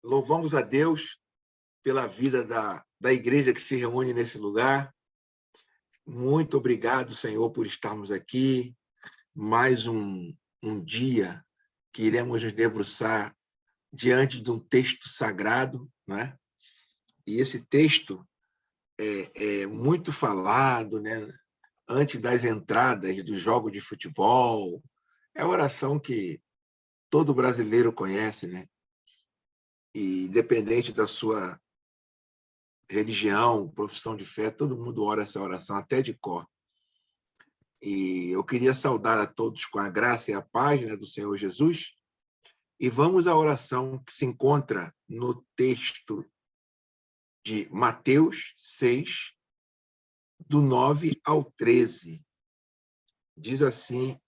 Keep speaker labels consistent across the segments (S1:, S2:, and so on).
S1: Louvamos a Deus pela vida da igreja que se reúne nesse lugar. Muito obrigado, Senhor, por estarmos aqui. Mais um dia que iremos nos debruçar diante de um texto sagrado, né? E esse texto é muito falado, né? Antes das entradas do jogo de futebol. É a oração que todo brasileiro conhece, né? E independente da sua religião, profissão de fé, todo mundo ora essa oração até de cor. E eu queria saudar a todos com a graça e a paz, né, do Senhor Jesus. E vamos à oração que se encontra no texto de Mateus 6, do 9 ao 13. Diz assim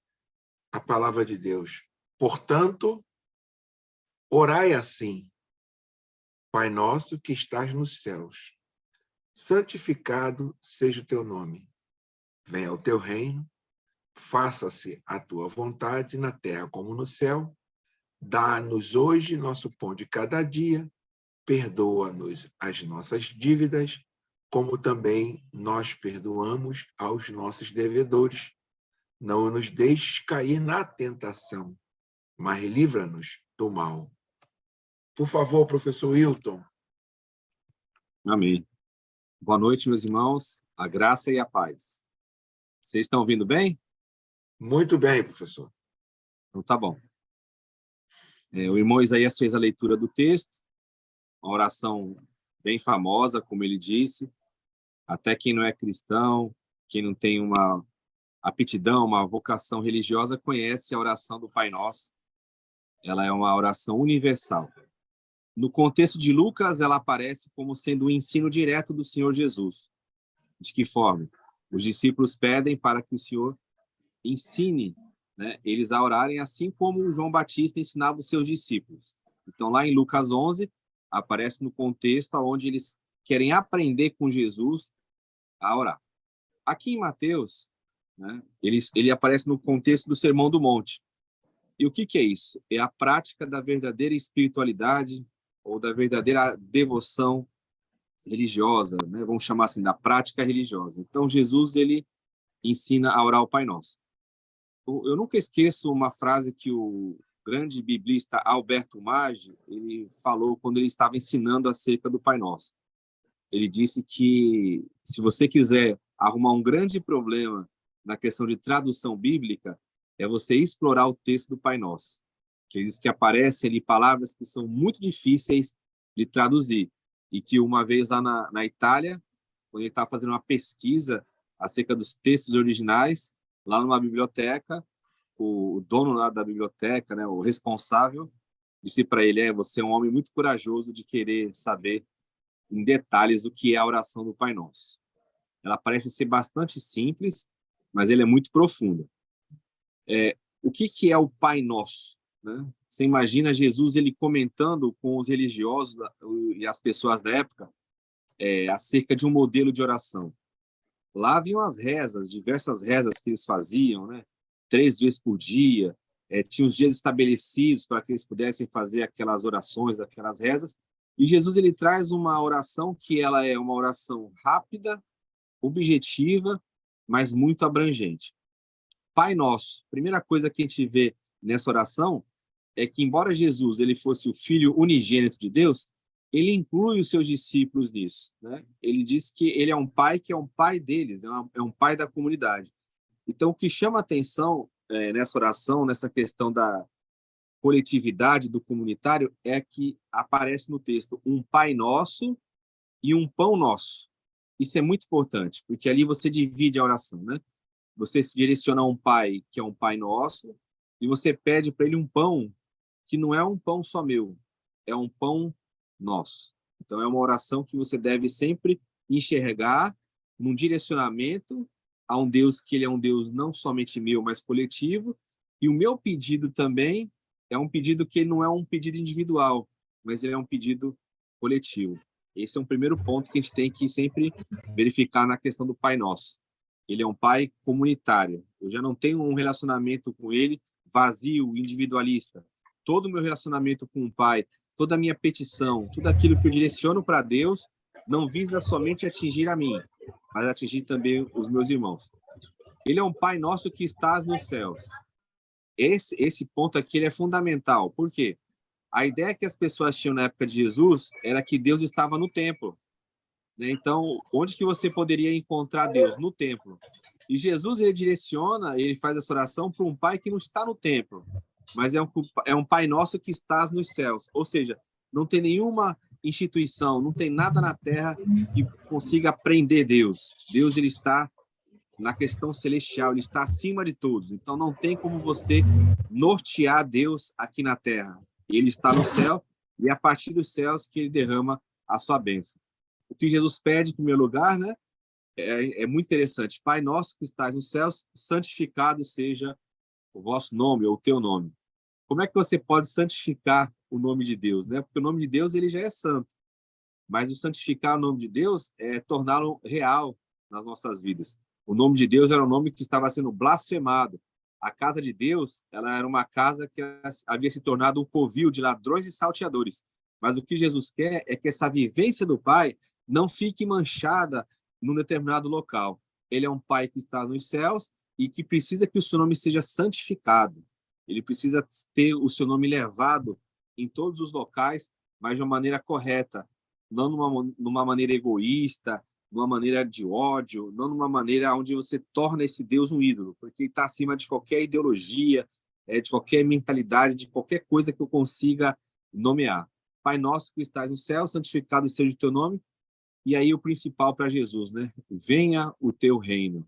S1: a palavra de Deus: portanto, orai assim: Pai nosso que estás nos céus, santificado seja o teu nome. Venha o teu reino, faça-se a tua vontade na terra como no céu. Dá-nos hoje nosso pão de cada dia, perdoa-nos as nossas dívidas, como também nós perdoamos aos nossos devedores. Não nos deixes cair na tentação, mas livra-nos do mal. Por favor, professor Wilton.
S2: Amém. Boa noite, meus irmãos. A graça e a paz. Vocês estão ouvindo bem?
S1: Muito bem, professor.
S2: Então tá bom. O irmão Isaías fez a leitura do texto, uma oração bem famosa, como ele disse. Até quem não é cristão, quem não tem uma aptidão, uma vocação religiosa, conhece a oração do Pai Nosso. Ela é uma oração universal. No contexto de Lucas, ela aparece como sendo um ensino direto do Senhor Jesus. De que forma? Os discípulos pedem para que o Senhor ensine, né, eles a orarem assim como João Batista ensinava os seus discípulos. Então, lá em Lucas 11, aparece no contexto onde eles querem aprender com Jesus a orar. Aqui em Mateus, né, ele aparece no contexto do Sermão do Monte. E o que é isso? É a prática da verdadeira espiritualidade ou da verdadeira devoção religiosa, né? Vamos chamar assim, da prática religiosa. Então, Jesus, ele ensina a orar o Pai Nosso. Eu nunca esqueço uma frase que o grande biblista Alberto Maggi, ele falou quando ele estava ensinando acerca do Pai Nosso. Ele disse que se você quiser arrumar um grande problema na questão de tradução bíblica, é você explorar o texto do Pai Nosso. Que ele diz que aparecem ali palavras que são muito difíceis de traduzir. E que uma vez lá na Itália, quando ele estava fazendo uma pesquisa acerca dos textos originais, lá numa biblioteca, o dono lá da biblioteca, né, o responsável, disse para ele: você é um homem muito corajoso de querer saber em detalhes o que é a oração do Pai Nosso. Ela parece ser bastante simples, mas ela é muito profunda. O que é o Pai Nosso, né? Você imagina Jesus ele comentando com os religiosos e as pessoas da época acerca de um modelo de oração. Lá haviam as rezas, diversas rezas que eles faziam, né? 3 vezes por dia. Tinha os dias estabelecidos para que eles pudessem fazer aquelas orações, aquelas rezas. E Jesus ele traz uma oração que ela é uma oração rápida, objetiva, mas muito abrangente. Pai Nosso. Primeira coisa que a gente vê nessa oração é que, embora Jesus ele fosse o Filho unigênito de Deus, ele inclui os seus discípulos nisso, né? Ele diz que ele é um pai que é um pai deles, é um pai da comunidade. Então, o que chama a atenção nessa oração, nessa questão da coletividade do comunitário, é que aparece no texto um Pai Nosso e um Pão Nosso. Isso é muito importante, porque ali você divide a oração, né? Você se direciona a um Pai, que é um Pai Nosso, e você pede para ele um pão, que não é um pão só meu, é um pão nosso. Então, é uma oração que você deve sempre enxergar num direcionamento a um Deus que ele é um Deus não somente meu, mas coletivo. E o meu pedido também é um pedido que não é um pedido individual, mas ele é um pedido coletivo. Esse é um primeiro ponto que a gente tem que sempre verificar na questão do Pai Nosso. Ele é um pai comunitário. Eu já não tenho um relacionamento com ele vazio, individualista. Todo o meu relacionamento com o pai toda a minha petição, tudo aquilo que eu direciono para Deus, não visa somente atingir a mim, mas atingir também os meus irmãos. Ele é um Pai nosso que estás nos céus. Esse ponto aqui ele é fundamental. Por quê? A ideia que as pessoas tinham na época de Jesus era que Deus estava no templo, né? Então, onde que você poderia encontrar Deus? No templo. E Jesus, ele direciona, ele faz essa oração para um pai que não está no templo, mas é um Pai nosso que estás nos céus. Ou seja, não tem nenhuma instituição, não tem nada na terra que consiga prender Deus. Deus, ele está na questão celestial, ele está acima de todos. Então, não tem como você nortear Deus aqui na terra. Ele está no céu e é a partir dos céus que ele derrama a sua bênção. O que Jesus pede, em primeiro lugar, né, é muito interessante. Pai nosso que estás nos céus, santificado seja o vosso nome ou o teu nome. Como é que você pode santificar o nome de Deus, né? Porque o nome de Deus ele já é santo. Mas o santificar o nome de Deus é torná-lo real nas nossas vidas. O nome de Deus era um nome que estava sendo blasfemado. A casa de Deus, ela era uma casa que havia se tornado um covil de ladrões e salteadores. Mas o que Jesus quer é que essa vivência do Pai não fique manchada num determinado local. Ele é um Pai que está nos céus e que precisa que o seu nome seja santificado. Ele precisa ter o seu nome levado em todos os locais, mas de uma maneira correta, não numa maneira egoísta, numa maneira de ódio, não numa maneira onde você torna esse Deus um ídolo, porque ele está acima de qualquer ideologia, de qualquer mentalidade, de qualquer coisa que eu consiga nomear. Pai nosso que estás no céu, santificado seja o teu nome. E aí o principal para Jesus, né? Venha o teu reino.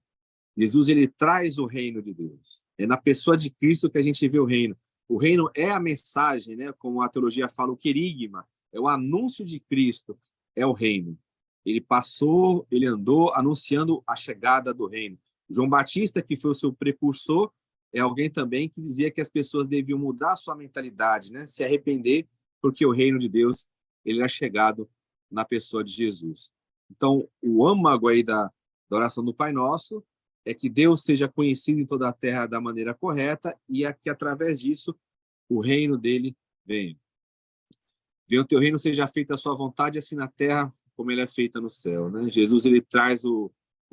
S2: Jesus, ele traz o reino de Deus. É na pessoa de Cristo que a gente vê o reino. O reino é a mensagem, né? Como a teologia fala, o querigma, é o anúncio de Cristo, é o reino. Ele passou, ele andou anunciando a chegada do reino. João Batista, que foi o seu precursor, é alguém também que dizia que as pessoas deviam mudar a sua mentalidade, né? Se arrepender, porque o reino de Deus ele é chegado na pessoa de Jesus. Então, o âmago aí da oração do Pai Nosso é que Deus seja conhecido em toda a terra da maneira correta e é que, através disso, o reino dele venha. Venha o teu reino, seja feita a sua vontade, assim na terra como ele é feita no céu, né? Jesus, ele traz o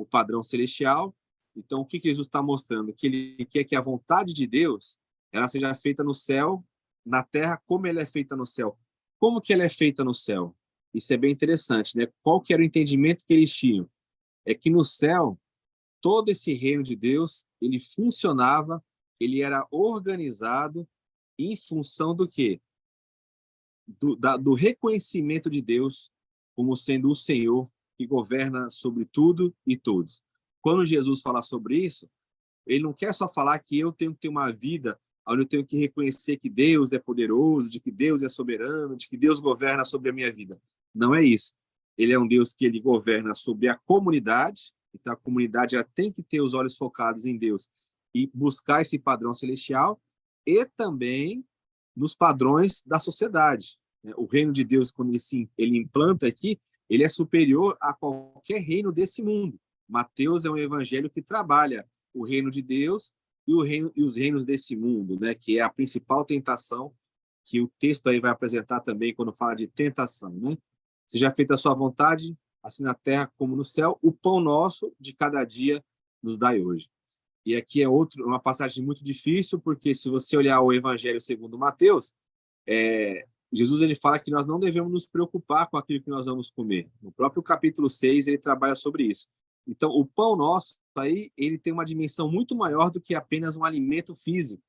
S2: padrão celestial. Então, o que Jesus está mostrando? Que ele quer que a vontade de Deus ela seja feita no céu, na terra, como ela é feita no céu. Como que ela é feita no céu? Isso é bem interessante, né? Qual que era o entendimento que eles tinham? É que no céu, todo esse reino de Deus, ele funcionava, ele era organizado em função do quê? Do reconhecimento de Deus como sendo o Senhor que governa sobre tudo e todos. Quando Jesus fala sobre isso, ele não quer só falar que eu tenho que ter uma vida onde eu tenho que reconhecer que Deus é poderoso, de que Deus é soberano, de que Deus governa sobre a minha vida. Não é isso. Ele é um Deus que ele governa sobre a comunidade, então a comunidade ela tem que ter os olhos focados em Deus e buscar esse padrão celestial e também nos padrões da sociedade. O reino de Deus, quando ele implanta aqui, ele é superior a qualquer reino desse mundo. Mateus é um evangelho que trabalha o reino de Deus e os reinos desse mundo, né? Que é a principal tentação que o texto aí vai apresentar também quando fala de tentação, né? Seja feita a sua vontade, assim na terra como no céu, o pão nosso de cada dia nos dai hoje. E aqui é uma passagem muito difícil, porque se você olhar o Evangelho segundo Mateus, Jesus ele fala que nós não devemos nos preocupar com aquilo que nós vamos comer. No próprio capítulo 6, ele trabalha sobre isso. Então, o pão nosso, aí, ele tem uma dimensão muito maior do que apenas um alimento físico.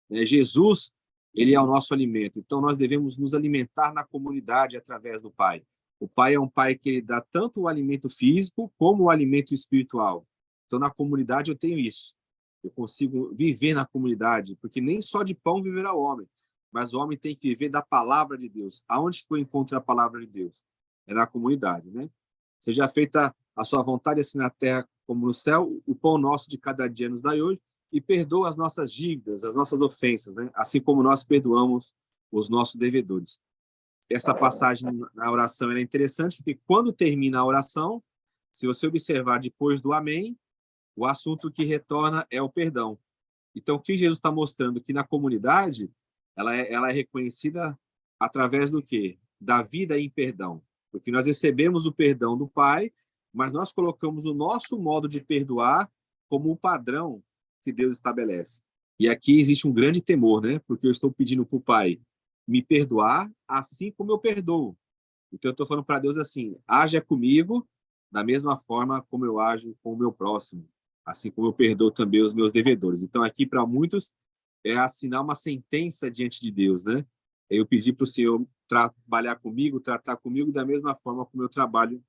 S2: Jesus, ele é o nosso alimento. Então, nós devemos nos alimentar na comunidade através do Pai. O Pai é um Pai que ele dá tanto o alimento físico como o alimento espiritual. Então, na comunidade eu tenho isso. Eu consigo viver na comunidade, porque nem só de pão viverá o homem, mas o homem tem que viver da palavra de Deus. Aonde que eu encontro a palavra de Deus? É na comunidade, né? Seja feita a sua vontade, assim na terra como no céu, o pão nosso de cada dia nos dai hoje, e perdoa as nossas dívidas, as nossas ofensas, né? Assim como nós perdoamos os nossos devedores. Essa passagem na oração é interessante, porque quando termina a oração, se você observar depois do amém, o assunto que retorna é o perdão. Então, o que Jesus está mostrando? Que na comunidade, ela é reconhecida através do quê? Da vida em perdão. Porque nós recebemos o perdão do Pai, mas nós colocamos o nosso modo de perdoar como o padrão que Deus estabelece. E aqui existe um grande temor, né? Porque eu estou pedindo para o Pai me perdoar assim como eu perdoo. Então eu estou falando para Deus assim: haja comigo da mesma forma como eu ajo com o meu próximo, assim como eu perdoo também os meus devedores. Então aqui para muitos é assinar uma sentença diante de Deus, né? Eu pedi para o Senhor trabalhar comigo, tratar comigo da mesma forma como eu trabalho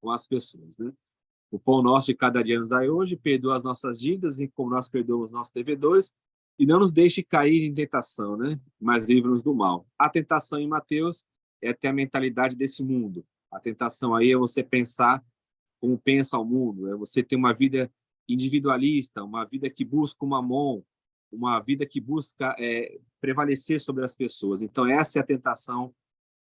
S2: com as pessoas, né? O pão nosso de cada dia nos dai hoje, perdoa as nossas dívidas, e como nós perdoamos os nossos devedores, e não nos deixe cair em tentação, né? Mas livra-nos do mal. A tentação em Mateus é ter a mentalidade desse mundo. A tentação aí é você pensar como pensa o mundo, é você ter uma vida individualista, uma vida que busca o mamon, uma vida que busca prevalecer sobre as pessoas. Então, essa é a tentação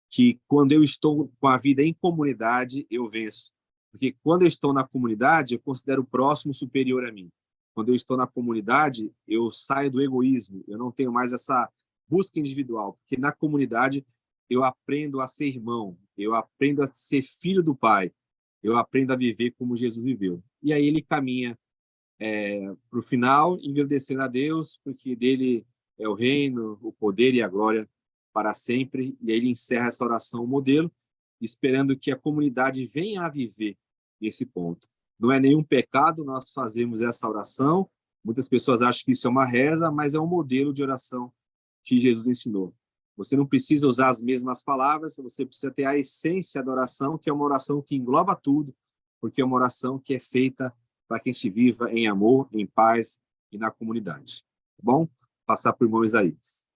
S2: que, quando eu estou com a vida em comunidade, eu venço. Porque quando eu estou na comunidade, eu considero o próximo superior a mim. Quando eu estou na comunidade, eu saio do egoísmo, eu não tenho mais essa busca individual, porque na comunidade eu aprendo a ser irmão, eu aprendo a ser filho do Pai, eu aprendo a viver como Jesus viveu. E aí ele caminha para o final, agradecendo a Deus, porque dele é o reino, o poder e a glória para sempre. E aí ele encerra essa oração, o modelo, esperando que a comunidade venha a viver esse ponto. Não é nenhum pecado nós fazemos essa oração. Muitas pessoas acham que isso é uma reza, mas é um modelo de oração que Jesus ensinou. Você não precisa usar as mesmas palavras, você precisa ter a essência da oração, que é uma oração que engloba tudo, porque é uma oração que é feita para que a gente viva em amor, em paz e na comunidade. Tá bom? Passar para o irmão Isaías.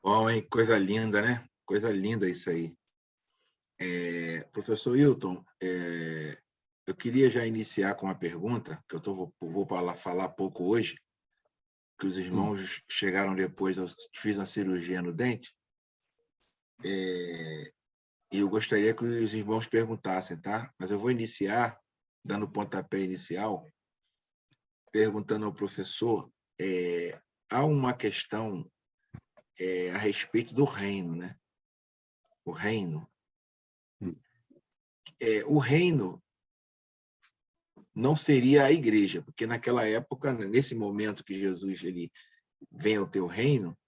S1: Bom, hein? Coisa linda, né? Coisa linda isso aí. Professor Hilton, eu queria já iniciar com uma pergunta, que vou falar pouco hoje, que os irmãos chegaram depois, eu fiz a cirurgia no dente, e eu gostaria que os irmãos perguntassem, tá? Mas eu vou iniciar, dando o pontapé inicial, perguntando ao professor, há uma questão a respeito do reino, né? O reino. O reino não seria a igreja, porque naquela época, nesse momento que Jesus ele vem ao teu reino,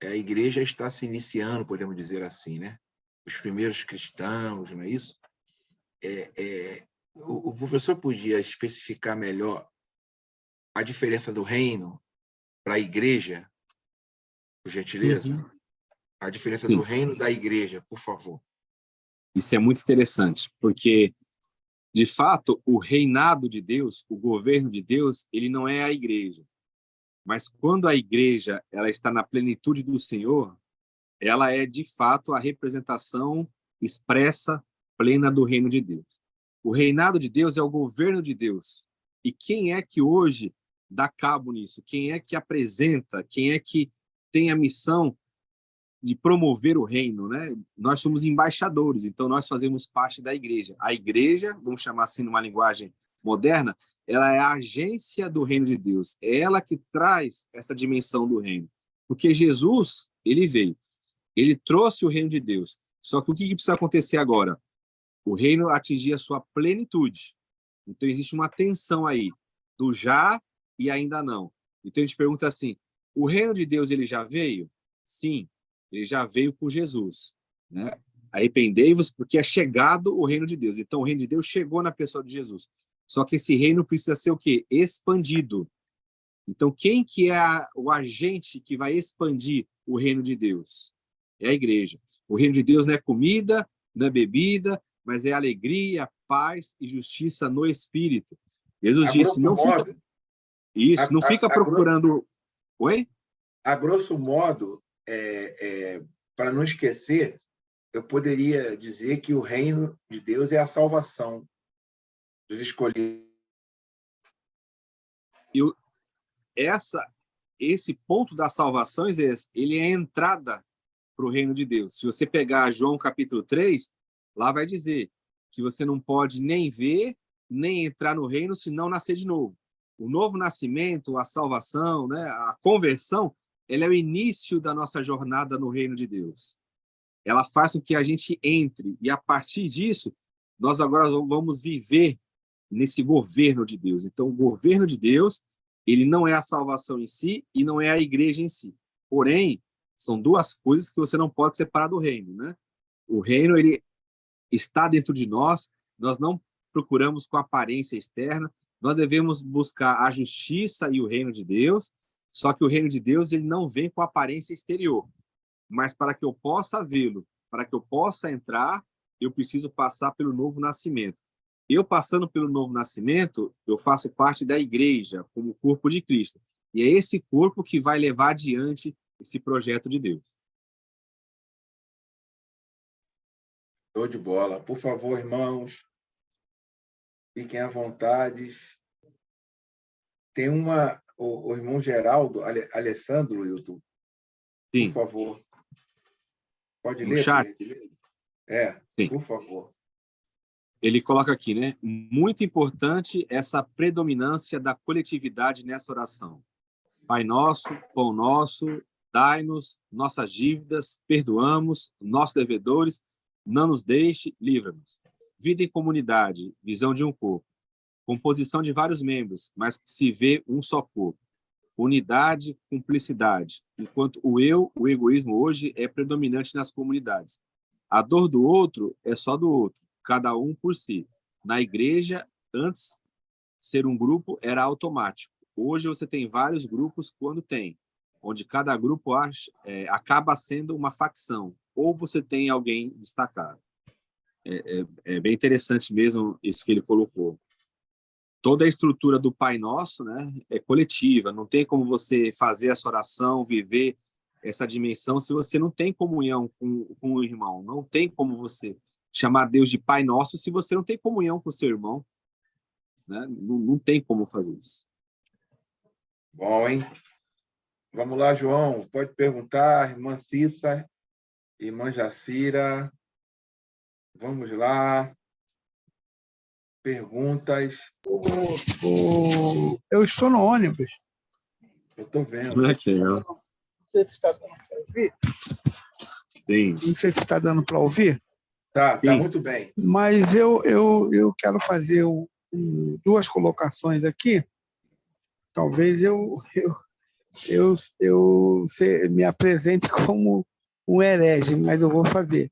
S1: a igreja está se iniciando, podemos dizer assim, né? Os primeiros cristãos, não é isso? O professor podia especificar melhor a diferença do reino para a igreja, por gentileza?
S2: Uhum.
S1: A diferença
S2: Sim.
S1: do reino da igreja, por favor.
S2: Isso é muito interessante, porque, de fato, o reinado de Deus, o governo de Deus, ele não é a igreja. Mas quando a igreja ela está na plenitude do Senhor, ela é, de fato, a representação expressa, plena do reino de Deus. O reinado de Deus é o governo de Deus. E quem é que hoje dá cabo nisso? Quem é que apresenta? Quem é que tem a missão de promover o reino, né? Nós somos embaixadores, então nós fazemos parte da igreja. A igreja, vamos chamar assim numa linguagem moderna, ela é a agência do reino de Deus. É ela que traz essa dimensão do reino. Porque Jesus, ele veio, ele trouxe o reino de Deus. Só que o que precisa acontecer agora? O reino atingir a sua plenitude. Então existe uma tensão aí do já e ainda não. Então a gente pergunta assim: o reino de Deus ele já veio? Sim, ele já veio com Jesus, né? Arrependei-vos porque é chegado o reino de Deus. Então o reino de Deus chegou na pessoa de Jesus. Só que esse reino precisa ser o quê? Expandido. Então quem que é o agente que vai expandir o reino de Deus? É a igreja. O reino de Deus não é comida, não é bebida, mas é alegria, paz e justiça no Espírito. Jesus
S1: A
S2: disse,
S1: grosso
S2: não fica...
S1: modo,
S2: Isso, não fica procurando... Oi?
S1: A grosso modo, para não esquecer, eu poderia dizer que o reino de Deus é a salvação dos escolhidos.
S2: Esse ponto da salvação, ele é a entrada para o reino de Deus. Se você pegar João capítulo 3, lá vai dizer que você não pode nem ver, nem entrar no reino se não nascer de novo. O novo nascimento, a salvação, né, a conversão, ela é o início da nossa jornada no reino de Deus. Ela faz com que a gente entre, e a partir disso, nós agora vamos viver nesse governo de Deus. Então, o governo de Deus, ele não é a salvação em si e não é a igreja em si. Porém, são duas coisas que você não pode separar do reino, né? O reino, ele está dentro de nós, nós não procuramos com aparência externa, nós devemos buscar a justiça e o reino de Deus, só que o reino de Deus, ele não vem com aparência exterior. Mas para que eu possa vê-lo, para que eu possa entrar, eu preciso passar pelo novo nascimento. Eu passando pelo novo nascimento, eu faço parte da igreja, como corpo de Cristo. E é esse corpo que vai levar adiante esse projeto de Deus.
S1: Show de bola. Por favor, irmãos, fiquem à vontade. Tem o irmão Geraldo, Alessandro, Hilton.
S2: Sim.
S1: Por favor. Pode
S2: No
S1: ler?
S2: chat? Sim.
S1: Por favor.
S2: Ele coloca aqui, né? Muito importante essa predominância da coletividade nessa oração. Pai nosso, pão nosso, dai-nos nossas dívidas, perdoamos nossos devedores, não nos deixe, livra-nos. Vida em comunidade, visão de um corpo. Composição de vários membros, mas que se vê um só corpo. Unidade, cumplicidade. Enquanto o egoísmo hoje é predominante nas comunidades. A dor do outro é só do outro, cada um por si. Na igreja, antes, ser um grupo era automático. Hoje você tem vários grupos quando tem, onde cada grupo acaba sendo uma facção, ou você tem alguém destacado. É bem interessante mesmo isso que ele colocou. Toda a estrutura do Pai Nosso, né, é coletiva, não tem como você fazer essa oração, viver essa dimensão, se você não tem comunhão com o irmão. Não tem como você chamar Deus de Pai Nosso se você não tem comunhão com o seu irmão. Né? Não tem como fazer isso.
S1: Bom, hein? Vamos lá, João. Pode perguntar, irmã Cissa, irmã Jacira. Vamos lá. Perguntas.
S3: Eu estou no ônibus.
S1: Eu estou vendo.
S2: Não
S3: sei se está dando para ouvir.
S2: Sim.
S3: Não sei se está dando para ouvir.
S1: Tá muito bem.
S3: Mas eu quero fazer duas colocações aqui. Talvez eu me apresente como um herege, mas eu vou fazer.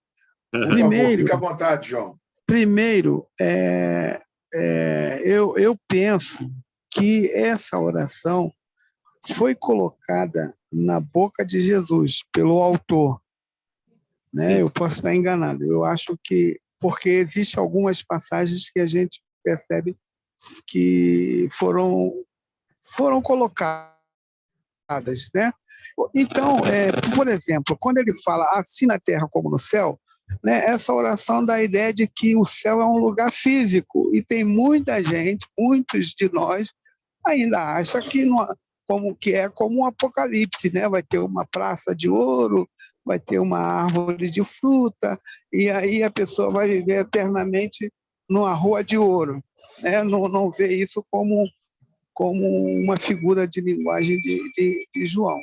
S1: Primeiro, fica à vontade, João.
S3: Primeiro, eu penso que essa oração foi colocada na boca de Jesus pelo autor, né? Eu posso estar enganado. Eu acho que porque existem algumas passagens que a gente percebe que foram colocadas, né? Então, por exemplo, quando ele fala assim na terra como no céu, né, essa oração dá a ideia de que o céu é um lugar físico e tem muita gente, muitos de nós ainda acham que é como um apocalipse, né? Vai ter uma praça de ouro, vai ter uma árvore de fruta e aí a pessoa vai viver eternamente numa rua de ouro, né? Não vê isso como uma figura de linguagem de João.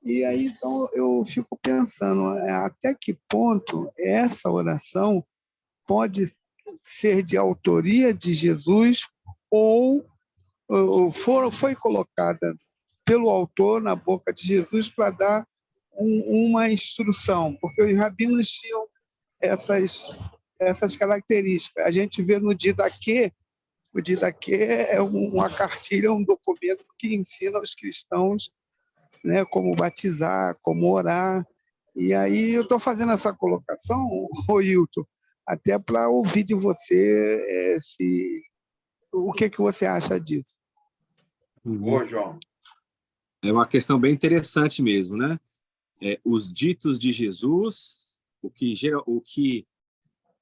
S3: E aí, então, eu fico pensando até que ponto essa oração pode ser de autoria de Jesus ou foi colocada pelo autor na boca de Jesus para dar uma instrução, porque os rabinos tinham essas características. A gente vê no Didaquê, o Didaquê é uma cartilha, um documento que ensina aos cristãos, né, como batizar, como orar. E aí eu estou fazendo essa colocação, Hilton, até para ouvir de você o que você acha disso.
S1: Boa, João.
S2: É uma questão bem interessante mesmo, né? Os ditos de Jesus, o que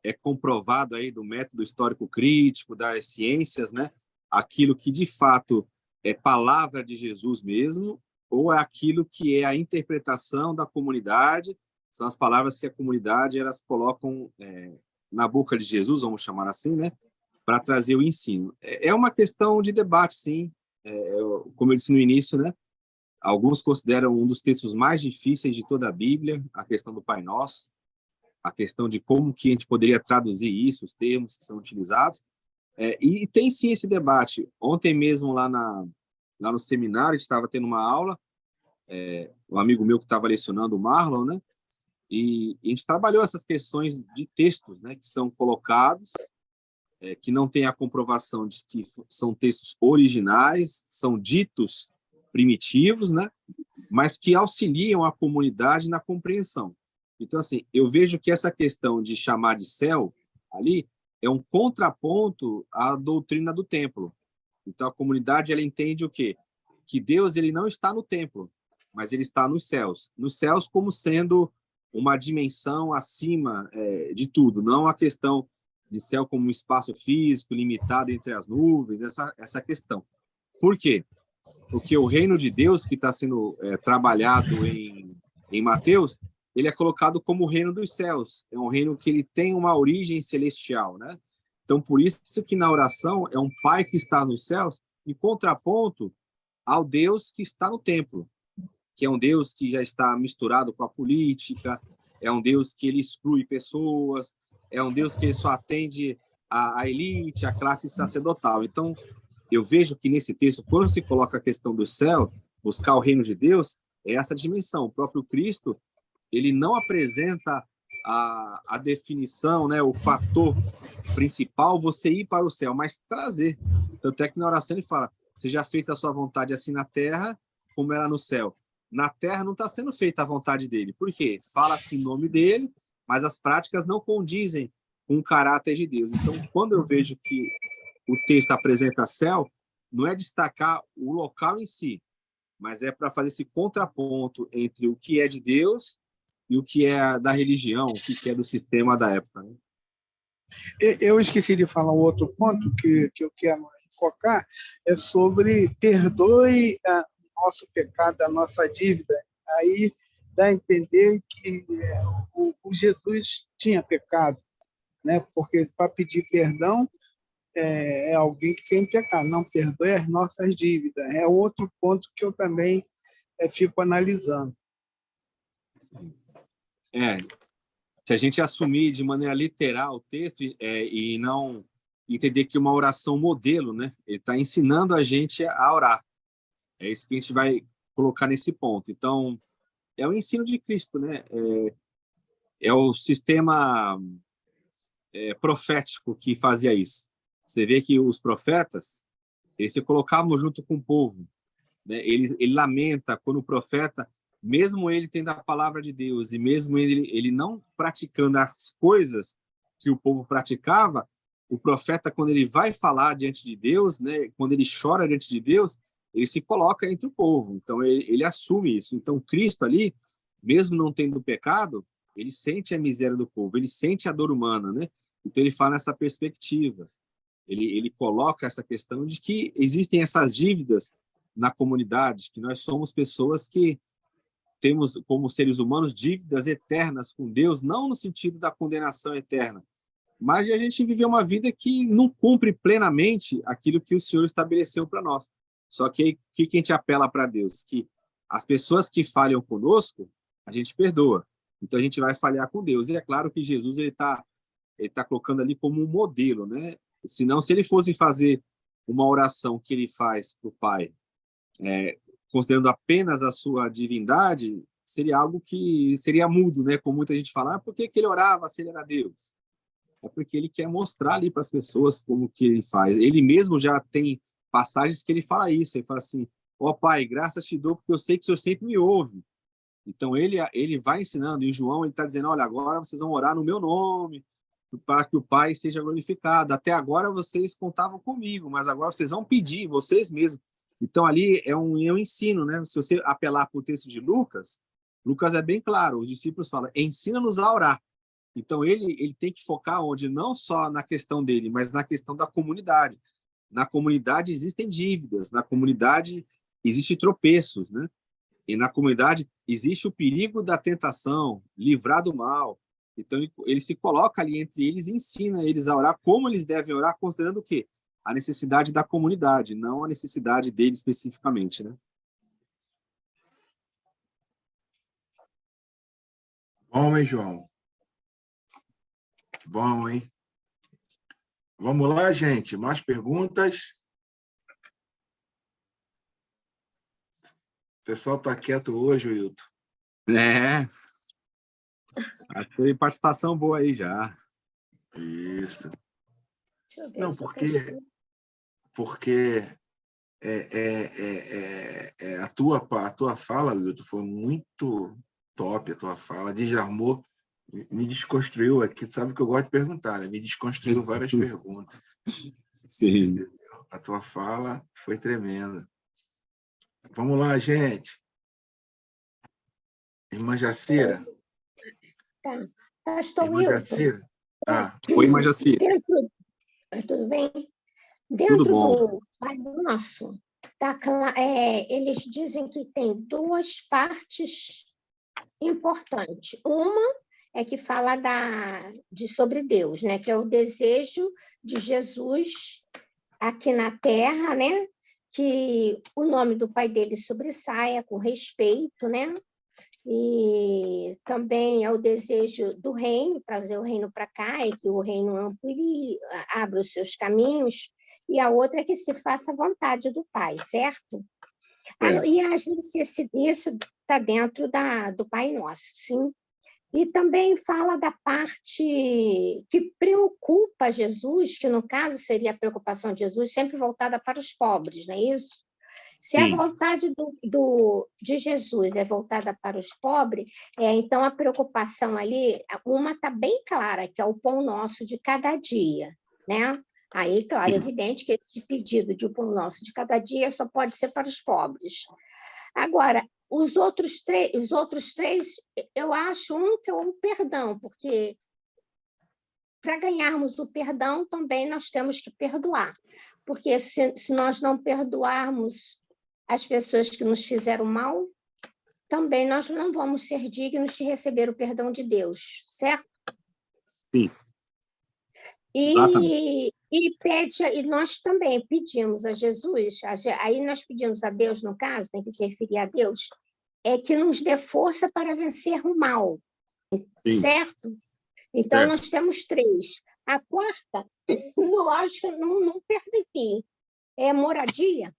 S2: é comprovado aí do método histórico crítico, das ciências, né? Aquilo que de fato é palavra de Jesus mesmo, ou é aquilo que é a interpretação da comunidade, são as palavras que a comunidade elas colocam na boca de Jesus, vamos chamar assim, né? Para trazer o ensino. É uma questão de debate, sim. Como eu disse no início, né? Alguns consideram um dos textos mais difíceis de toda a Bíblia, a questão do Pai Nosso, a questão de como que a gente poderia traduzir isso, os termos que são utilizados. E tem sim esse debate. Ontem mesmo, lá no seminário, a gente estava tendo uma aula, um amigo meu que estava lecionando, o Marlon, né? E a gente trabalhou essas questões de textos, né, que são colocados, que não tem a comprovação de que são textos originais, são ditos primitivos, né, mas que auxiliam a comunidade na compreensão. Então, assim, eu vejo que essa questão de chamar de céu ali é um contraponto à doutrina do templo. Então, a comunidade ela entende o quê? Que Deus ele não está no templo, mas ele está nos céus como sendo uma dimensão acima de tudo, não a questão de céu como um espaço físico limitado entre as nuvens, essa questão. Por quê? Porque o reino de Deus que está sendo trabalhado em Mateus, ele é colocado como o reino dos céus, é um reino que ele tem uma origem celestial, né? Então, por isso que na oração é um Pai que está nos céus em contraponto ao Deus que está no templo, que é um Deus que já está misturado com a política, é um Deus que ele exclui pessoas, é um Deus que ele só atende a elite, a classe sacerdotal. Então, eu vejo que nesse texto, quando se coloca a questão do céu, buscar o reino de Deus, é essa dimensão. O próprio Cristo, ele não apresenta a definição, né, o fator principal, você ir para o céu, mas trazer. Tanto é que na oração ele fala, seja feita a sua vontade assim na terra, como era no céu. Na terra não está sendo feita a vontade dele. Por quê? Fala-se em nome dele, mas as práticas não condizem com o caráter de Deus. Então, quando eu vejo que o texto apresenta céu, não é destacar o local em si, mas é para fazer esse contraponto entre o que é de Deus e o que é da religião, o que é do sistema da época, né?
S3: Eu esqueci de falar um outro ponto que eu quero focar, é sobre perdoe o nosso pecado, a nossa dívida. Aí dá a entender que o Jesus tinha pecado, né? Porque para pedir perdão é alguém que tem pecado, não perdoe as nossas dívidas. É outro ponto que eu também fico analisando.
S2: Se a gente assumir de maneira literal o texto e não entender que uma oração modelo, né? Ele está ensinando a gente a orar. É isso que a gente vai colocar nesse ponto. Então, é o ensino de Cristo, né? É o sistema profético que fazia isso. Você vê que os profetas, eles se colocavam junto com o povo, né? Ele lamenta quando o profeta, mesmo ele tendo a palavra de Deus e mesmo ele não praticando as coisas que o povo praticava, o profeta, quando ele vai falar diante de Deus, né, quando ele chora diante de Deus, ele se coloca entre o povo. Então, ele assume isso. Então, Cristo ali, mesmo não tendo pecado, ele sente a miséria do povo, ele sente a dor humana, né? Então, ele fala nessa perspectiva. Ele coloca essa questão de que existem essas dívidas na comunidade, que nós somos pessoas que temos, como seres humanos, dívidas eternas com Deus, não no sentido da condenação eterna, mas de a gente viver uma vida que não cumpre plenamente aquilo que o Senhor estabeleceu para nós. Só que aí, o que a gente apela para Deus? Que as pessoas que falham conosco, a gente perdoa. Então, a gente vai falhar com Deus. E é claro que Jesus ele tá colocando ali como um modelo, né? Senão, se ele fosse fazer uma oração que ele faz para o Pai, considerando apenas a sua divindade, seria algo que seria mudo, né? Como muita gente fala, por que ele orava se ele era Deus? É porque ele quer mostrar ali para as pessoas como que ele faz. Ele mesmo já tem passagens que ele fala isso. Ele fala assim, ó Pai, graças te dou porque eu sei que o Senhor sempre me ouve. Então, ele vai ensinando. Em João, ele está dizendo, olha, agora vocês vão orar no meu nome, para que o Pai seja glorificado. Até agora vocês contavam comigo, mas agora vocês vão pedir, vocês mesmos. Então, ali é um ensino, né? Se você apelar para o texto de Lucas, Lucas é bem claro, os discípulos falam, ensina-nos a orar. Então, ele tem que focar onde? Não só na questão dele, mas na questão da comunidade. Na comunidade existem dívidas, na comunidade existem tropeços, né? E na comunidade existe o perigo da tentação, livrar do mal. Então, ele se coloca ali entre eles e ensina eles a orar, como eles devem orar, considerando o quê? A necessidade da comunidade, não a necessidade dele especificamente, né?
S1: Bom, hein, João? Bom, hein? Vamos lá, gente. Mais perguntas? O pessoal está quieto hoje, Wilton.
S2: É, tem participação boa aí já.
S1: Isso.
S4: Deixa eu ver
S1: Não,
S4: se eu
S1: porque a tua fala, Wilton, foi muito top, a tua fala. Desarmou, me desconstruiu aqui. Sabe que eu gosto de perguntar, né? Me desconstruiu várias perguntas.
S2: Sim.
S1: A tua fala foi tremenda. Vamos lá, gente. Irmã Jacira.
S4: Tá. Pastor
S1: Irmã
S4: Wilton,
S1: Jacira.
S2: Oi, Majaci.
S4: tudo bem?
S2: Tudo
S4: Dentro
S2: bom.
S4: do Pai Nosso, eles dizem que tem duas partes importantes. Uma é que fala sobre Deus, né? Que é o desejo de Jesus aqui na Terra, né? Que o nome do Pai dele sobressaia com respeito, né? E também é o desejo do reino, trazer o reino para cá, e que o reino amplie, abra os seus caminhos, e a outra é que se faça a vontade do Pai, certo? E a gente, isso está dentro do Pai Nosso, sim. E também fala da parte que preocupa Jesus, que no caso seria a preocupação de Jesus sempre voltada para os pobres, não é isso? Se a vontade de Jesus é voltada para os pobres, então a preocupação ali, uma está bem clara, que é o pão nosso de cada dia, né? Aí, claro, é evidente que esse pedido de o pão nosso de cada dia só pode ser para os pobres. Agora, os outros três, eu acho que é o perdão, porque para ganharmos o perdão também nós temos que perdoar, porque se nós não perdoarmos as pessoas que nos fizeram mal, também nós não vamos ser dignos de receber o perdão de Deus, certo?
S2: Sim.
S4: E nós também pedimos a Jesus, aí nós pedimos a Deus, no caso, tem que se referir a Deus, que nos dê força para vencer o mal,
S2: Sim.
S4: certo? Então, nós temos três. A quarta, lógico, não percebi. É moradia?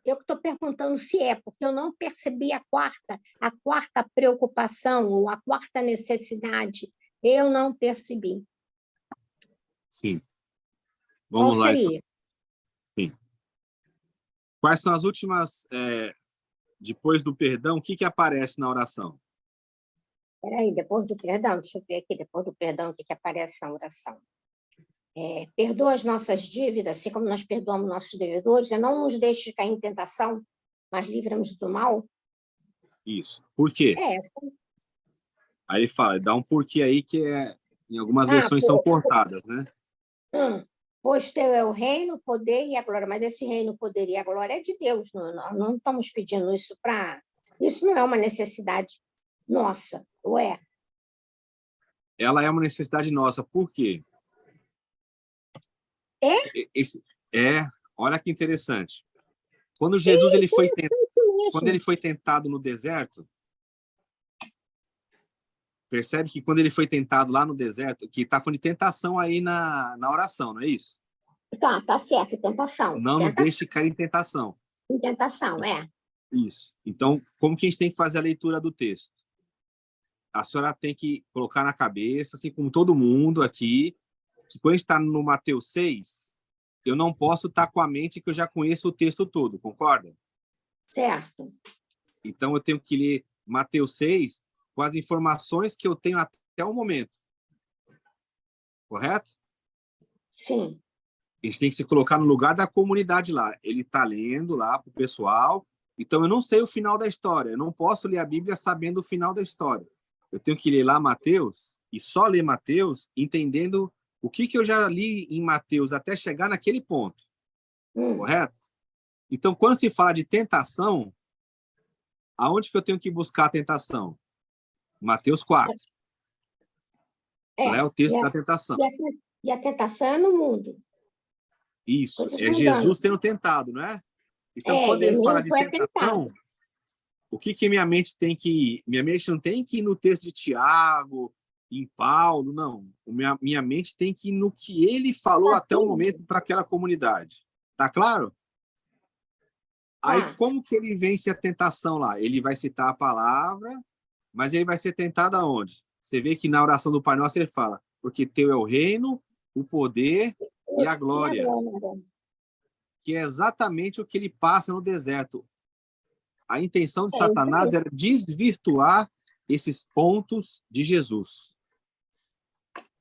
S4: Eu estou perguntando se porque eu não percebi a quarta preocupação ou a quarta necessidade. Eu não percebi.
S2: Sim. Vamos
S4: Qual
S2: lá,
S4: seria?
S2: então. Sim. Quais são as últimas, depois do perdão, o que aparece na oração?
S4: Espera aí, depois do perdão, deixa eu ver aqui, depois do perdão, o que aparece na oração? Perdoa as nossas dívidas, assim como nós perdoamos nossos devedores, e não nos deixe cair em tentação, mas livra-nos do mal.
S2: Isso. Por quê? Aí ele fala, dá um porquê aí que em algumas versões são cortadas, né?
S4: Pois teu é o reino, o poder e a glória. Mas esse reino, o poder e a glória é de Deus. Nós não estamos pedindo isso para... Isso não é uma necessidade nossa, ou é?
S2: Ela é uma necessidade nossa. Por quê? Olha que interessante. Quando Jesus quando ele foi tentado no deserto, percebe que quando ele foi tentado lá no deserto, que está falando de tentação aí na oração, não é isso?
S4: Tá certo, tentação.
S2: Não nos deixe cair em tentação.
S4: Em tentação,
S2: Isso. Então, como que a gente tem que fazer a leitura do texto? A senhora tem que colocar na cabeça, assim como todo mundo aqui, que quando a gente está no Mateus 6, eu não posso estar com a mente que eu já conheço o texto todo, concorda?
S4: Certo.
S2: Então, eu tenho que ler Mateus 6 com as informações que eu tenho até o momento. Correto?
S4: Sim.
S2: A gente tem que se colocar no lugar da comunidade lá. Ele está lendo lá para o pessoal. Então, eu não sei o final da história. Eu não posso ler a Bíblia sabendo o final da história. Eu tenho que ler lá Mateus e só ler Mateus entendendo o que eu já li em Mateus até chegar naquele ponto. Correto? Então, quando se fala de tentação, aonde que eu tenho que buscar a tentação? Mateus 4. Lá é o texto da tentação.
S4: E a tentação é no mundo.
S2: Isso, é Jesus sendo tentado, não é? Então, quando ele fala de tentação, o que minha mente tem que ir? Minha mente não tem que ir no texto de Tiago, em Paulo, não. Minha mente tem que ir no que ele falou até o momento para aquela comunidade. Tá claro? Aí, como que ele vence a tentação lá? Ele vai citar a palavra, mas ele vai ser tentado aonde? Você vê que na oração do Pai Nosso ele fala, porque teu é o reino, o poder e a glória. Que é exatamente o que ele passa no deserto. A intenção de Satanás era desvirtuar esses pontos de Jesus.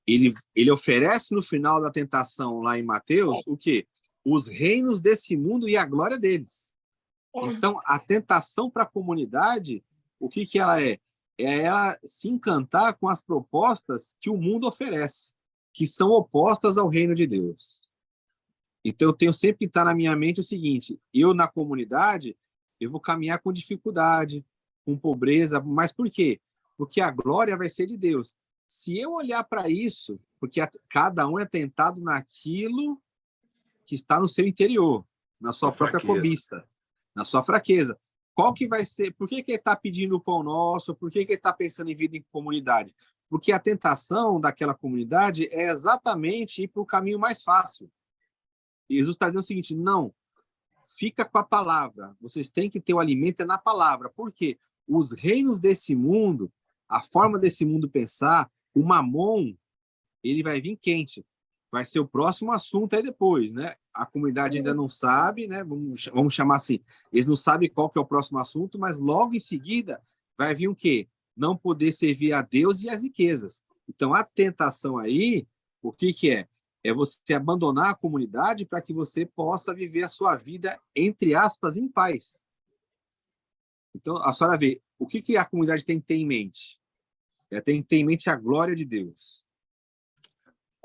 S2: Ele oferece no final da tentação, lá em Mateus, o quê? Os reinos desse mundo e a glória deles. Então, a tentação para a comunidade, o que ela é? É ela se encantar com as propostas que o mundo oferece, que são opostas ao reino de Deus. Então, eu tenho sempre que estar na minha mente o seguinte, eu na comunidade, eu vou caminhar com dificuldade, com pobreza, mas por quê? Porque a glória vai ser de Deus. Se eu olhar para isso, porque cada um é tentado naquilo que está no seu interior, na sua própria cobiça, na sua fraqueza. Qual que vai ser? Por que ele está pedindo o pão nosso? Por que ele está pensando em vida em comunidade? Porque a tentação daquela comunidade é exatamente ir para o caminho mais fácil. E Jesus está dizendo o seguinte, não, fica com a palavra. Vocês têm que ter o alimento na palavra. Por quê? Os reinos desse mundo, a forma desse mundo pensar, o mamon, ele vai vir quente. Vai ser o próximo assunto aí depois, né? A comunidade ainda não sabe, né? Vamos chamar assim. Eles não sabem qual que é o próximo assunto, mas logo em seguida vai vir o quê? Não poder servir a Deus e as riquezas. Então, a tentação aí, o que é? É você abandonar a comunidade para que você possa viver a sua vida, entre aspas, em paz. Então, a senhora vê, o que a comunidade tem que ter em mente? Tem que ter em mente a glória de Deus.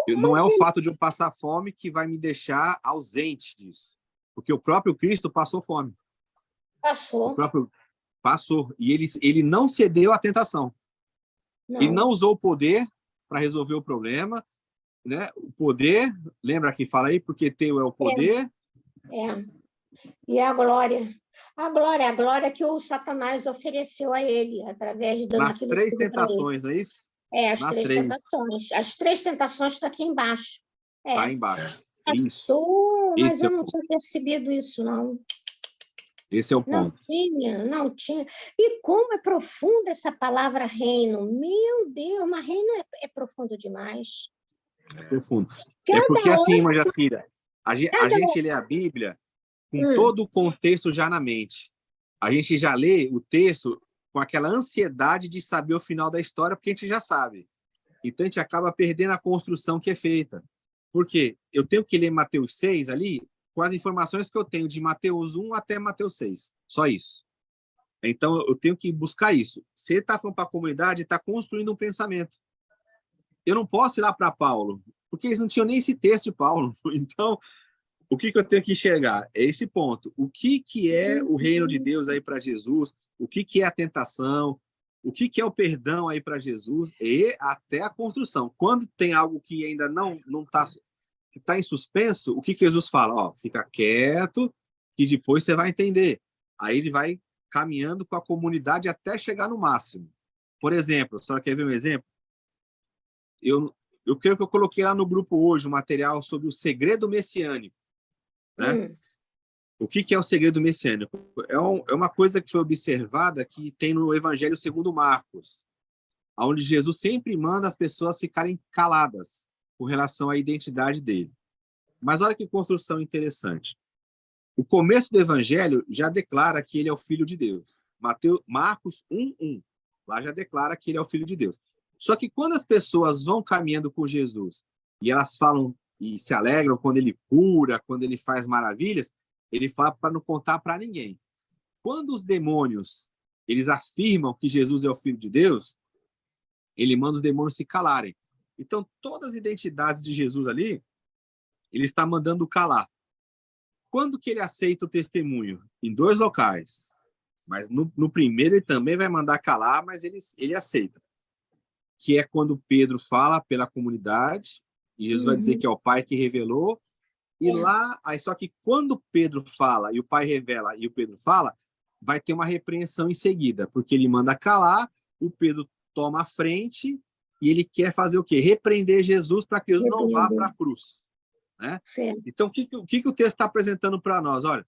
S2: Não é o fato de eu passar fome que vai me deixar ausente disso. Porque o próprio Cristo passou fome. Passou. E ele não cedeu à tentação. Não. Ele não usou o poder para resolver o problema. Né? O poder, lembra que fala aí? Porque teu é o poder.
S4: E a glória. A glória que o Satanás ofereceu a ele, através de...
S2: Nas 3 tentações, não é isso?
S4: As 3 tentações. As 3 tentações estão aqui embaixo.
S2: Está embaixo. Isso.
S4: Mas eu não tinha percebido isso, não.
S2: Esse é o ponto.
S4: Não tinha. E como é profunda essa palavra reino. Meu Deus, mas reino é profundo demais.
S2: É profundo. É porque assim, irmã Jacira, a gente lê a Bíblia com todo o contexto já na mente. A gente já lê o texto com aquela ansiedade de saber o final da história, porque a gente já sabe. Então, a gente acaba perdendo a construção que é feita. Por quê? Eu tenho que ler Mateus 6 ali, com as informações que eu tenho de Mateus 1 até Mateus 6. Só isso. Então, eu tenho que buscar isso. Se ele está falando para a comunidade, está construindo um pensamento. Eu não posso ir lá para Paulo, porque eles não tinham nem esse texto de Paulo. Então, o que eu tenho que enxergar? É esse ponto. O que é o reino de Deus aí para Jesus? O que é a tentação? O que é o perdão aí para Jesus? E até a construção. Quando tem algo que ainda não está em suspenso, o que Jesus fala? Fica quieto, que depois você vai entender. Aí ele vai caminhando com a comunidade até chegar no máximo. Por exemplo, a senhora quer ver um exemplo? Eu creio que eu coloquei lá no grupo hoje um material sobre o segredo messiânico. Né? O que é o segredo messiânico? É uma coisa que foi observada que tem no Evangelho segundo Marcos, onde Jesus sempre manda as pessoas ficarem caladas com relação à identidade dele. Mas olha que construção interessante. O começo do Evangelho já declara que ele é o Filho de Deus. Marcos 1:1. Lá já declara que ele é o Filho de Deus. Só que quando as pessoas vão caminhando com Jesus e elas falam e se alegram quando ele cura, quando ele faz maravilhas, ele fala para não contar para ninguém. Quando os demônios eles afirmam que Jesus é o Filho de Deus, ele manda os demônios se calarem. Então, todas as identidades de Jesus ali, ele está mandando calar. Quando que ele aceita o testemunho? Em 2 locais. Mas no primeiro ele também vai mandar calar, mas ele aceita. Que é quando Pedro fala pela comunidade, e Jesus vai dizer que é o Pai que revelou, e lá, aí só que quando Pedro fala, e o Pai revela, e o Pedro fala, vai ter uma repreensão em seguida, porque ele manda calar, o Pedro toma a frente e ele quer fazer o quê? Repreender Jesus para que Jesus não vá para a cruz. Né? Então, o que o texto está apresentando para nós? Olha,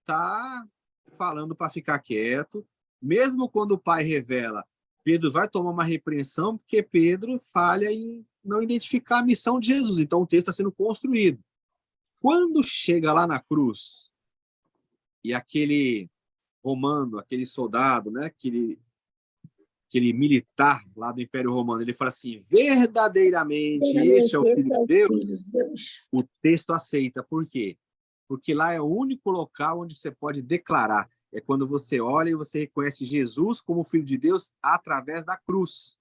S2: está falando para ficar quieto, mesmo quando o pai revela, Pedro vai tomar uma repreensão, porque Pedro falha em não identificar a missão de Jesus. Então, o texto está sendo construído. Quando chega lá na cruz, e aquele romano, aquele soldado, né, aquele militar lá do Império Romano, ele fala assim, verdadeiramente este é o Filho de Deus, o texto aceita. Por quê? Porque lá é o único local onde você pode declarar. É quando você olha e você reconhece Jesus como Filho de Deus através da cruz.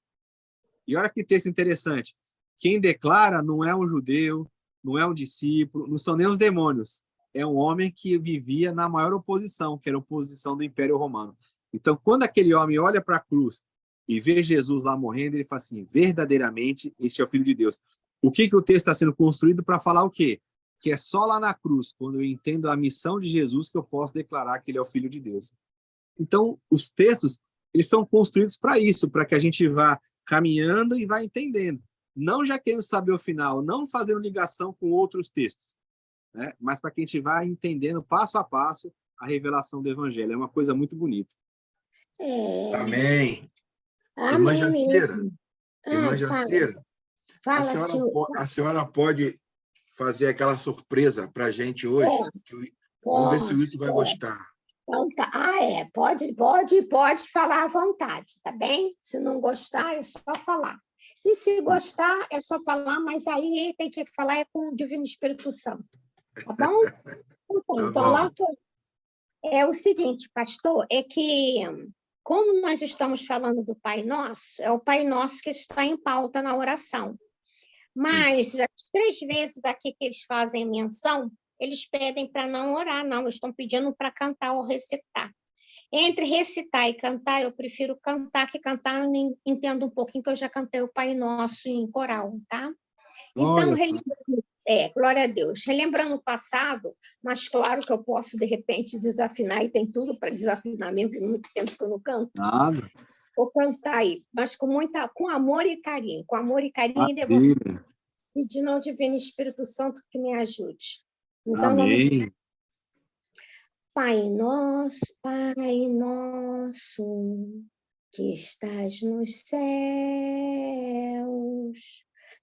S2: E olha que texto interessante. Quem declara não é um judeu, não é um discípulo, não são nem os demônios. É um homem que vivia na maior oposição, que era a oposição do Império Romano. Então, quando aquele homem olha para a cruz e vê Jesus lá morrendo, ele fala assim, verdadeiramente, este é o Filho de Deus. O que o texto está sendo construído para falar o quê? Que é só lá na cruz, quando eu entendo a missão de Jesus, que eu posso declarar que ele é o Filho de Deus. Então, os textos, eles são construídos para isso, para que a gente vá caminhando e vá entendendo. Não já querendo saber o final, não fazendo ligação com outros textos, né? Mas para que a gente vá entendendo passo a passo a revelação do Evangelho. É uma coisa muito bonita.
S1: Amém. Irmã Jacira, a senhora pode fazer aquela surpresa para a gente hoje? Vamos ver se o Wilson vai gostar.
S4: Então, tá. Pode falar à vontade, tá bem? Se não gostar, é só falar. E se gostar, é só falar, mas aí tem que falar com o Divino Espírito Santo, tá bom? Então, lá é o seguinte, pastor, é que, como nós estamos falando do Pai Nosso, é o Pai Nosso que está em pauta na oração. Mas as 3 vezes aqui que eles fazem menção, eles pedem para não orar, não, estão pedindo para cantar ou recitar. Entre recitar e cantar, eu prefiro cantar, que cantar eu entendo um pouquinho, que eu já cantei o Pai Nosso em coral, tá? Então, glória a Deus. Relembrando o passado, mas claro que eu posso, de repente, desafinar, e tem tudo para desafinar mesmo, porque muito tempo que eu não canto.
S2: Nada.
S4: Vou cantar aí, mas com amor e carinho, e devoção, pedindo ao Divino Espírito Santo que me ajude. Então,
S2: amém.
S4: Pai nosso, que estás nos céus,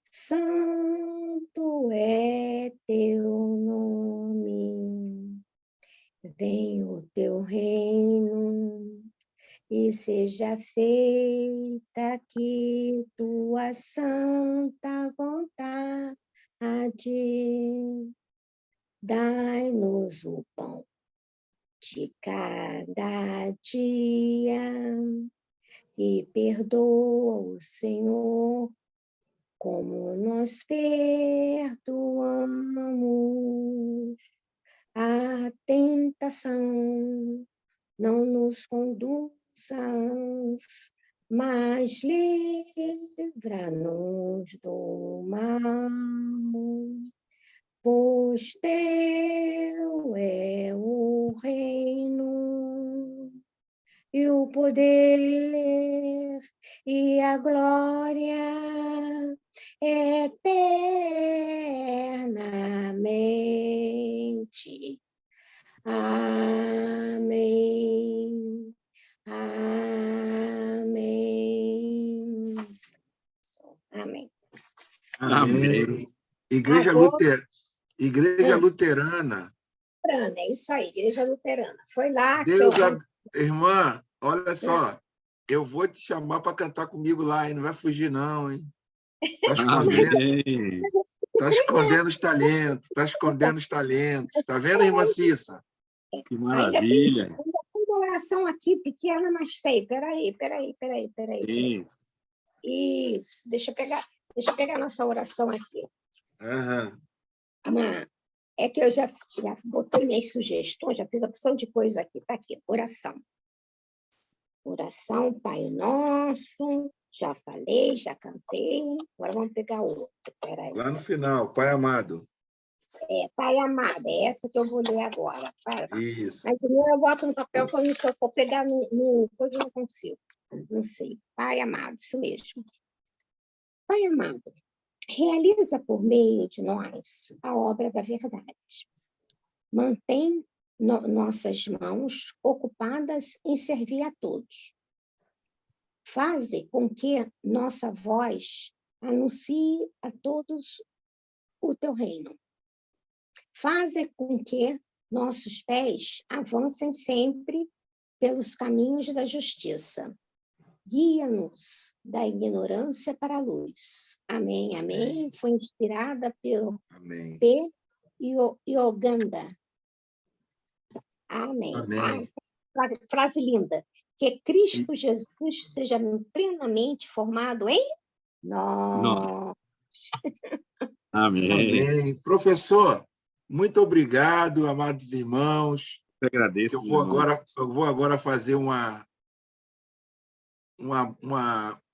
S4: santo é teu nome. Venha o teu reino e seja feita aqui tua santa vontade. Dai-nos o pão de cada dia e perdoa, Senhor, como nós perdoamos. A tentação não nos conduzas, mas livra-nos do mal. Pois teu é o reino, e o poder, e a glória eternamente. Amém. Amém. Amém.
S1: Amém. Igreja Luterana.
S4: É isso aí, Igreja Luterana. Foi lá
S1: Irmã, olha só, eu vou te chamar para cantar comigo lá, hein? Não vai fugir, não, hein? Está escondendo os talentos, Tá vendo, irmã Cissa?
S2: Que maravilha.
S4: Ainda tem oração aqui, pequena, mas feia. Peraí. Isso, deixa eu pegar nossa oração aqui. É que eu já botei minhas sugestões, já fiz a opção de coisa aqui. Está aqui, oração. Oração, Pai Nosso, já falei, já cantei. Agora vamos pegar outro. Peraí.
S1: Lá no final, Pai amado.
S4: Pai amado, é essa que eu vou ler agora. Pai,
S1: Isso.
S4: mas o meu eu boto no papel, quando eu for pegar no coisa, eu não consigo. Não sei. Pai amado, isso mesmo. Pai amado, realiza por meio de nós a obra da verdade. Mantém nossas mãos ocupadas em servir a todos. Faze com que nossa voz anuncie a todos o teu reino. Faze com que nossos pés avancem sempre pelos caminhos da justiça. Guia-nos da ignorância para a luz. Amém, amém. Foi inspirada pelo
S1: Amém.
S4: P. Yoganda. Amém.
S1: Amém.
S4: Frase linda. Que Cristo Jesus seja plenamente formado em nós.
S2: Amém.
S1: Amém. Professor, muito obrigado, amados irmãos.
S2: Eu agradeço.
S1: Eu vou agora fazer um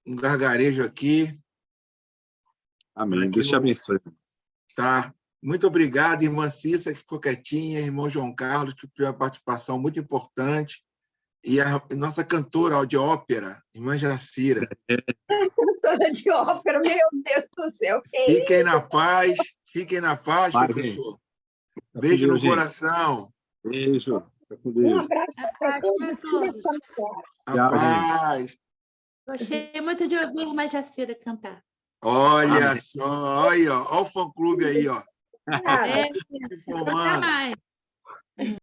S1: gargarejo aqui.
S2: Amém. Deus te abençoe.
S1: Tá. Muito obrigado, irmã Cissa, que ficou quietinha, irmão João Carlos, que teve uma participação muito importante, e a nossa cantora de ópera, irmã Jacira.
S4: Cantora de ópera, meu Deus do céu.
S1: Fiquem na paz, professor. Beijo no coração.
S2: Beijo. Com Deus.
S4: Um abraço para todos.
S1: A paz.
S5: Gostei muito de ouvir a irmã Jacira cantar.
S1: Olha só, olha o fã-clube aí, ó.
S5: É,
S1: Se formando.
S5: mais.